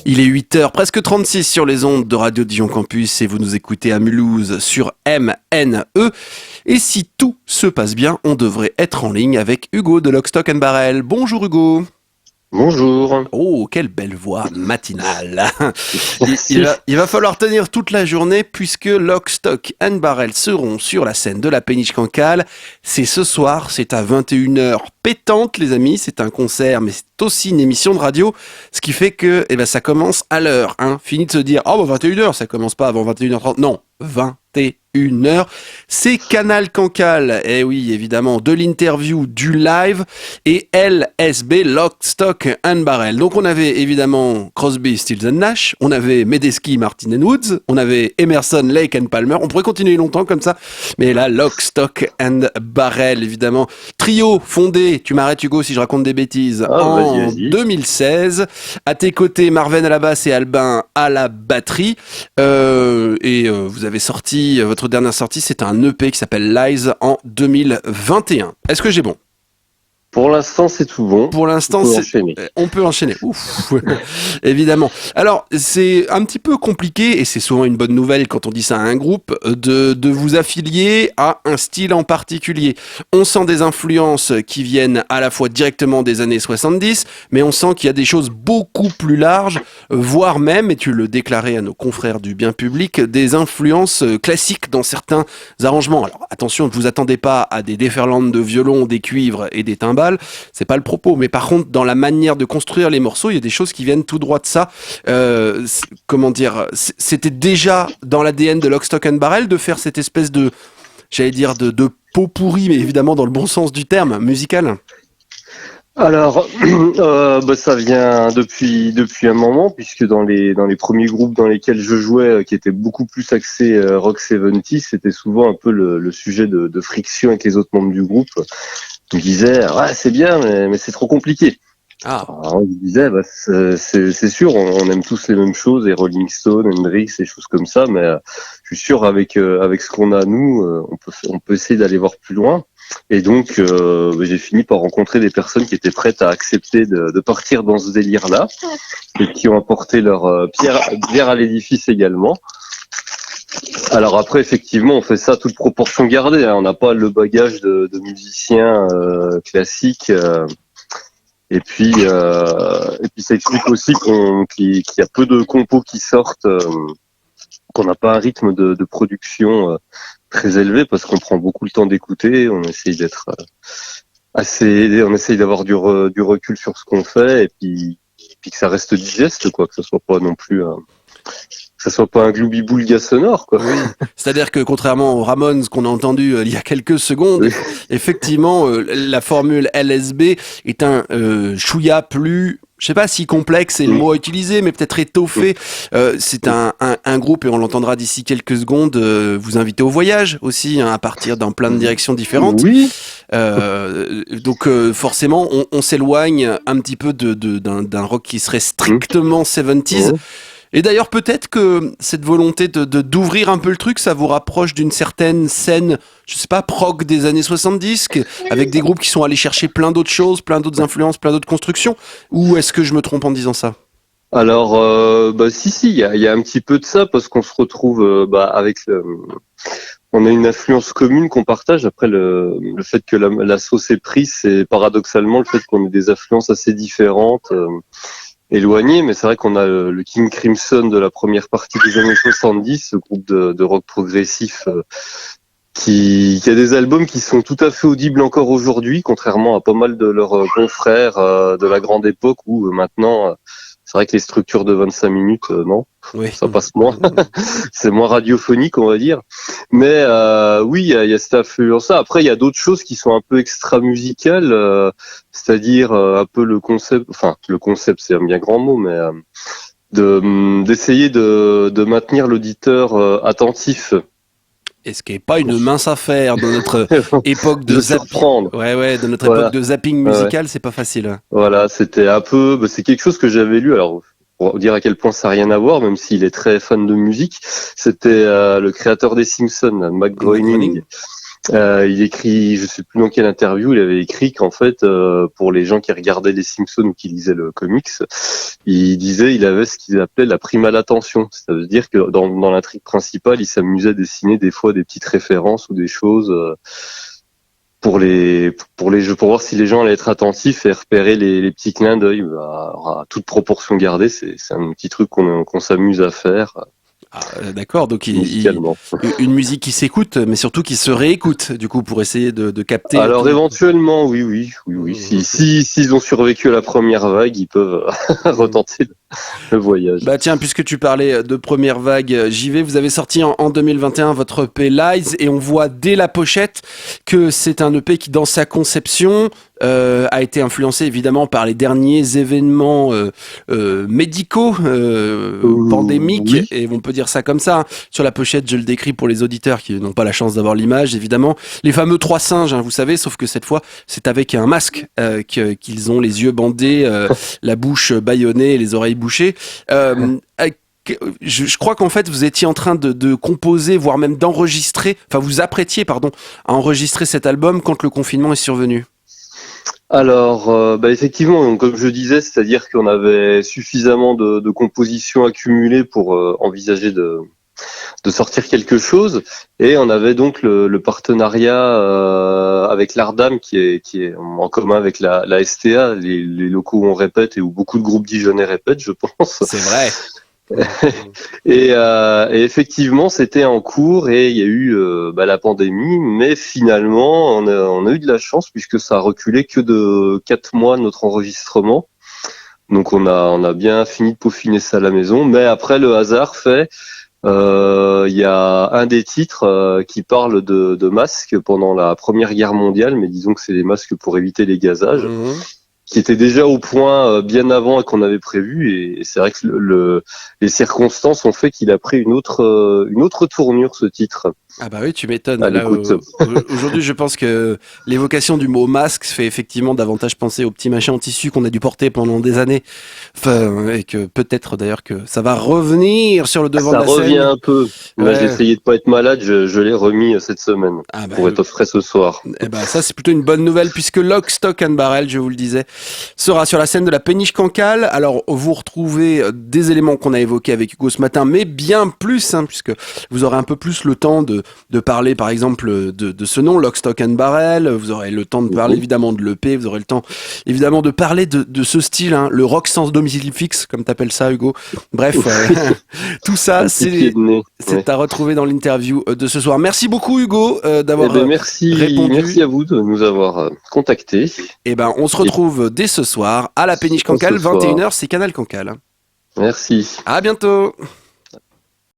Il est 8h, presque 36 sur les ondes de Radio Dijon Campus et vous nous écoutez à Mulhouse sur MNE. Et si tout se passe bien, on devrait être en ligne avec Hugo de Lock, Stock & Barrel. Bonjour Hugo. Bonjour. Oh, quelle belle voix matinale. Il va falloir tenir toute la journée puisque Lock, Stock & Barrel seront sur la scène de la Péniche Cancale. C'est ce soir, c'est à 21h pétante les amis, c'est un concert mais c'est aussi une émission de radio, ce qui fait que ça commence à l'heure. Fini de se dire, 21h, ça commence pas avant 21h30, non, 21h, c'est Canal Cancale, et oui évidemment, de l'interview, du live, et LSB, Lock, Stock & Barrel. Donc on avait évidemment Crosby, Stills & Nash, on avait Medeski, Martin & Woods, on avait Emerson, Lake & Palmer, on pourrait continuer longtemps comme ça, mais là, Lock, Stock & Barrel, évidemment. Trio fondé, tu m'arrêtes Hugo si je raconte des bêtises, vas-y. 2016. À tes côtés, Marven à la basse et Albin à la batterie. Vous avez sorti, votre dernière sortie, c'est un EP qui s'appelle Lies en 2021. Est-ce que j'ai bon ? Pour l'instant, c'est tout bon. Pour l'instant, on peut enchaîner. Ouf, évidemment. Alors, c'est un petit peu compliqué, et c'est souvent une bonne nouvelle quand on dit ça à un groupe, de vous affilier à un style en particulier. On sent des influences qui viennent à la fois directement des années 70, mais on sent qu'il y a des choses beaucoup plus larges, voire même, et tu le déclarais à nos confrères du bien public, des influences classiques dans certains arrangements. Alors, attention, ne vous attendez pas à des déferlantes de violon, des cuivres et des timbales, c'est pas le propos, mais par contre dans la manière de construire les morceaux il y a des choses qui viennent tout droit de ça. C'était déjà dans l'ADN de Lock, Stock & Barrel de faire cette espèce de, de pot pourri, mais évidemment dans le bon sens du terme, musical. Alors, ça vient depuis un moment, puisque dans les premiers groupes dans lesquels je jouais, qui étaient beaucoup plus axés rock 70s, c'était souvent un peu le sujet de friction avec les autres membres du groupe. Ils disaient ouais c'est bien mais c'est trop compliqué. Alors, ils disaient c'est sûr on aime tous les mêmes choses, les Rolling Stones, Hendrix, des choses comme ça, mais je suis sûr avec ce qu'on a nous, on peut essayer d'aller voir plus loin. Et donc j'ai fini par rencontrer des personnes qui étaient prêtes à accepter de partir dans ce délire-là et qui ont apporté leur pierre à l'édifice également. Alors après, effectivement, on fait ça toute proportion gardée. On n'a pas le bagage de musiciens classiques. Et puis ça explique aussi qu'il y a peu de compos qui sortent, qu'on n'a pas un rythme de production très élevé parce qu'on prend beaucoup le temps d'écouter. On essaye d'être on essaye d'avoir du recul sur ce qu'on fait et puis que ça reste digeste, quoi, que ce soit pas non plus que ça soit pas un gloubi-boulga sonore, quoi. Oui. C'est-à-dire que contrairement aux Ramones qu'on a entendu il y a quelques secondes, oui. Effectivement, la formule LSB est un chouïa plus, je sais pas si complexe c'est le mot à utiliser, mais peut-être étoffé. C'est un groupe, et on l'entendra d'ici quelques secondes, vous inviter au voyage aussi, à partir dans plein de directions différentes. Oui. Donc forcément, on s'éloigne un petit peu d'un rock qui serait strictement 70s. Et d'ailleurs, peut-être que cette volonté d'ouvrir un peu le truc, ça vous rapproche d'une certaine scène, je sais pas, prog des années 70, avec des groupes qui sont allés chercher plein d'autres choses, plein d'autres influences, plein d'autres constructions. Ou est-ce que je me trompe en disant ça ? Alors, si, il y a un petit peu de ça, parce qu'on se retrouve avec on a une influence commune qu'on partage. Après, le fait que la sauce est prise, c'est paradoxalement le fait qu'on ait des influences assez différentes. Éloigné, mais c'est vrai qu'on a le King Crimson de la première partie des années 70, ce groupe de rock progressif qui a des albums qui sont tout à fait audibles encore aujourd'hui, contrairement à pas mal de leurs confrères de la grande époque où maintenant c'est vrai que les structures de 25 minutes, non, oui. Ça passe moins. C'est moins radiophonique, on va dire. Mais oui, il y a cette influence-là. Après, il y a d'autres choses qui sont un peu extra-musicales, c'est-à-dire un peu le concept, c'est un bien grand mot, mais d'essayer de maintenir l'auditeur attentif. Et ce qui n'est pas une mince affaire dans notre époque de zapping. De notre époque de zapping musical, c'est pas facile. Voilà, c'était un peu, c'est quelque chose que j'avais lu. Alors, pour dire à quel point ça n'a rien à voir, même s'il est très fan de musique, c'était le créateur des Simpsons, Matt Groening, Il écrit, je sais plus dans quelle interview, il avait écrit qu'en fait, pour les gens qui regardaient les Simpsons ou qui lisaient le comics, il disait il avait ce qu'il appelait la prime à l'attention. Ça veut dire que dans l'intrigue principale, il s'amusait à dessiner des fois des petites références ou des choses pour pour voir si les gens allaient être attentifs et repérer les petits clins d'œil à toute proportion gardée. C'est un petit truc qu'on s'amuse à faire. Ah, d'accord, donc Musicalement. une musique qui s'écoute, mais surtout qui se réécoute, du coup, pour essayer de capter. Alors éventuellement, oui. S'ils ont survécu à la première vague, ils peuvent retenter le voyage. Bah tiens, puisque tu parlais de première vague, j'y vais. Vous avez sorti en 2021 votre EP Lies et on voit dès la pochette que c'est un EP qui, dans sa conception, a été influencé évidemment par les derniers événements médicaux, pandémiques, Oui. et on peut dire ça comme ça. Hein. Sur la pochette, je le décris pour les auditeurs qui n'ont pas la chance d'avoir l'image, évidemment. Les fameux trois singes, hein, vous savez, sauf que cette fois, c'est avec un masque qu'ils ont les yeux bandés, la bouche bâillonnée et les oreilles bouchées. Je crois qu'en fait vous étiez en train de composer, voire même d'enregistrer, enfin vous apprêtiez, pardon, à enregistrer cet album quand le confinement est survenu. Alors, effectivement, donc, comme je disais, c'est-à-dire qu'on avait suffisamment de compositions accumulées pour envisager de sortir quelque chose, et on avait donc le partenariat avec l'Ardam qui est en commun avec la STA, les locaux où on répète et où beaucoup de groupes dijonnais répètent, je pense. C'est vrai. Et effectivement, c'était en cours et il y a eu la pandémie, mais finalement, on a eu de la chance puisque ça a reculé que de 4 mois notre enregistrement. Donc on a bien fini de peaufiner ça à la maison, mais après le hasard fait, il y a un des titres qui parle de masques pendant la Première Guerre mondiale, mais disons que c'est des masques pour éviter les gazages. Mmh. Qui était déjà au point bien avant et qu'on avait prévu, et c'est vrai que les circonstances ont fait qu'il a pris une autre tournure, ce titre. Ah bah oui, tu m'étonnes. À Là, l'écoute. aujourd'hui, je pense que l'évocation du mot masque fait effectivement davantage penser aux petits machins en tissu qu'on a dû porter pendant des années. Enfin, et que peut-être d'ailleurs que ça va revenir sur le devant de Ça la scène. revient un peu. Là, Ouais. j'ai essayé de pas être malade, je l'ai remis cette semaine Ah bah, pour être frais ce soir. eh ben ça c'est plutôt une bonne nouvelle puisque Lock, Stock and Barrel, je vous le disais, sera sur la scène de la Péniche Cancale. Alors vous retrouvez des éléments qu'on a évoqués avec Hugo ce matin, mais bien plus, hein, puisque vous aurez un peu plus le temps de parler par exemple de ce nom, Lock, Stock and Barrel. Vous aurez le temps de parler évidemment de l'EP, vous aurez le temps évidemment de parler de ce style, hein, le rock sans domicile fixe, comme t'appelles ça Hugo. Bref, tout ça c'est à retrouver dans l'interview de ce soir. Merci beaucoup Hugo d'avoir répondu. Merci à vous de nous avoir contactés. Et ben on se retrouve dès ce soir à la Péniche Cancale, 21h, c'est Canal Cancale. Merci. À bientôt.